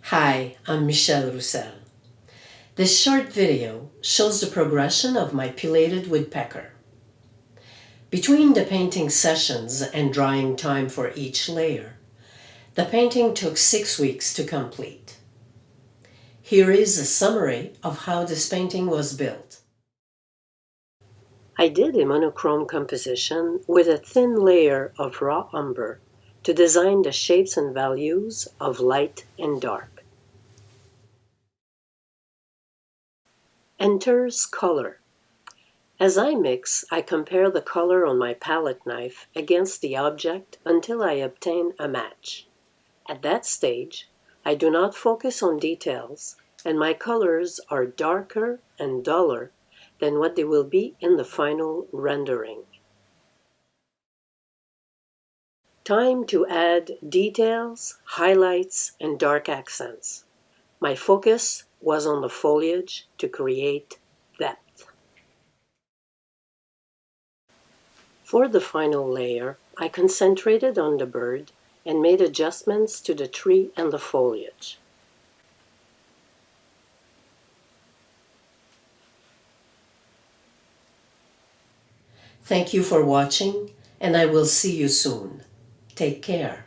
Hi, I'm Michelle Roussel. This short video shows the progression of my pileated woodpecker. Between the painting sessions and drying time for each layer, the painting took 6 weeks to complete. Here is a summary of how this painting was built. I did a monochrome composition with a thin layer of raw umber to design the shapes and values of light and dark. Enters color. As I mix, I compare the color on my palette knife against the object until I obtain a match. At that stage, I do not focus on details, and my colors are darker and duller than what they will be in the final rendering. Time to add details, highlights, and dark accents. My focus was on the foliage to create depth. For the final layer, I concentrated on the bird and made adjustments to the tree and the foliage. Thank you for watching, and I will see you soon. Take care.